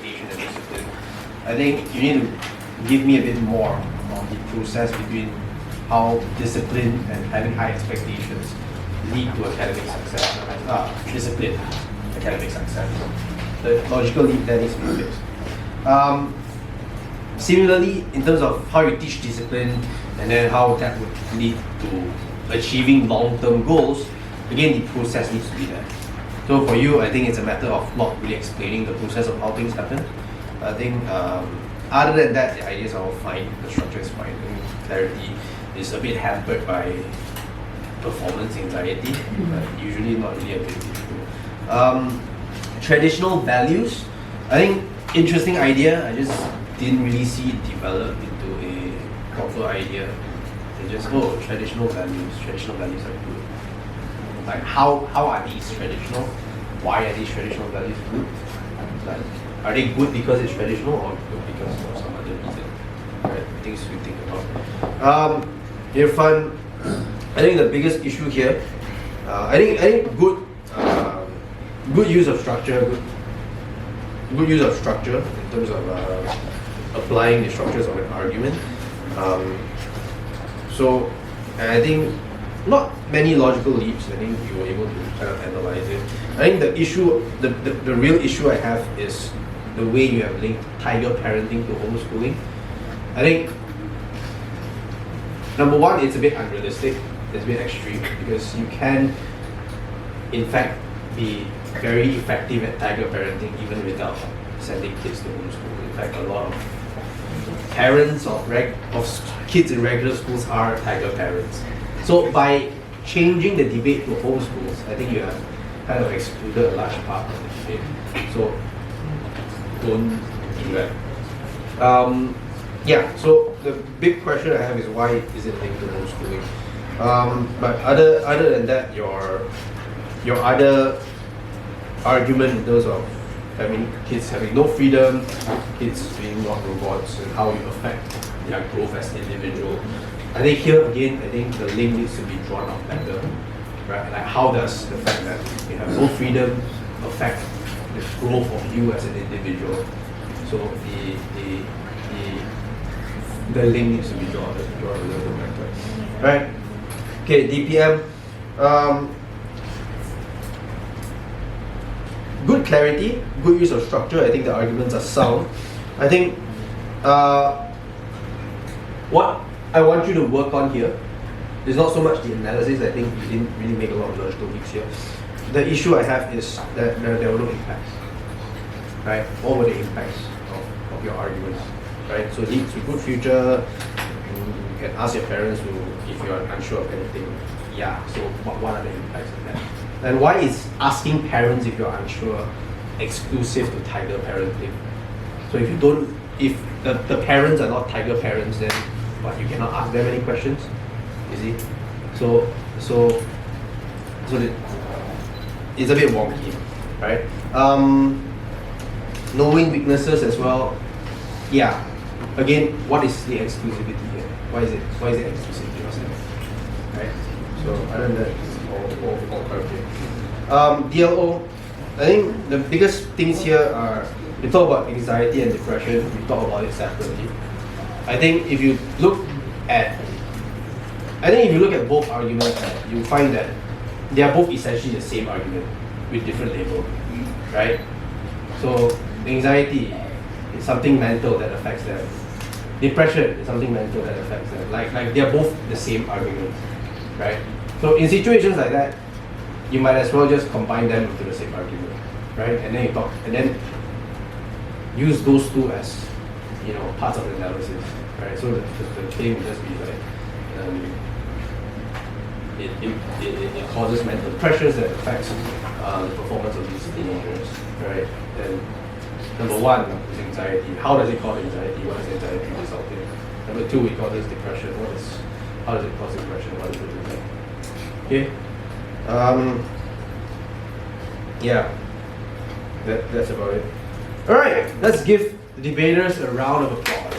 expectation and discipline. I think you need to give me a bit more on the process between how discipline and having high expectations lead to academic success. Discipline, academic success. The logical leap there needs to be fixed. Similarly, in terms of how you teach discipline and then how that would lead to achieving long-term goals, again, the process needs to be there. So for you, I think it's a matter of not really explaining the process of how things happen. I think other than that, the ideas are all fine, the structure is fine. I think clarity is a bit hampered by performance anxiety, but usually not really a big issue. Traditional values, I think interesting idea. I just didn't really see it develop into a proper idea. They just, traditional values are good. Like how are these traditional? Why are these traditional values good? Like, are they good because it's traditional or good because of some other reason? Right? Things to think about. Irfan, I think the biggest issue here, I think good use of structure, good use of structure in terms of applying the structures of an argument. So I think not many logical leaps. I think you were able to kind of analyze it. I think the issue, the real issue I have is the way you have linked tiger parenting to homeschooling. I think number one, it's a bit unrealistic. It's a bit extreme because you can, in fact, be very effective at tiger parenting even without sending kids to homeschool. In fact, a lot of parents of kids in regular schools are tiger parents. So by changing the debate to homeschools, I think you have kind of excluded a large part of the debate. So don't do that. So the big question I have is why is it linked to homeschooling? But other than that, your other argument in terms of kids having no freedom, kids being not robots, and how you affect their growth as individual. I think here again, I think the link needs to be drawn out better, right? Like how does the fact that you have no freedom affect the growth of you as an individual? So the link needs to be drawn a little bit better, right? Okay, DPM. Good clarity, good use of structure. I think the arguments are sound. I think what I want you to work on here is not so much the analysis. I think you didn't really make a lot of logical leaps here. The issue I have is that there were no impacts. Right? What were the impacts of your arguments? Right? So leads to good future. You can ask your parents if you are unsure of anything. Yeah. So what are the impacts of that? And why is asking parents if you're unsure exclusive to tiger parenting? So if the parents are not tiger parents, then what, you cannot ask them any questions? You see? So it's a bit wonky, right? Knowing weaknesses as well. Yeah. Again, what is the exclusivity here? Why is it exclusive to yourself? Right? So other than that, all okay. DLO, I think the biggest things here are, we talk about anxiety and depression, we talk about it separately. I think if you look at both arguments, you find that they are both essentially the same argument with different label, right? So anxiety is something mental that affects them. Depression is something mental that affects them. Like they are both the same argument, right? So in situations like that, you might as well just combine them into the same argument, right? And then you talk, and then use those two as, parts of the analysis, right? So the claim will just be like, it causes mental pressures that affects the performance of these teenagers, right? And number one is anxiety. How does it cause anxiety? What does anxiety result in? Number two, it causes depression. How does it cause depression? What does it do? Okay. That's about it. All right, let's give the debaters a round of applause.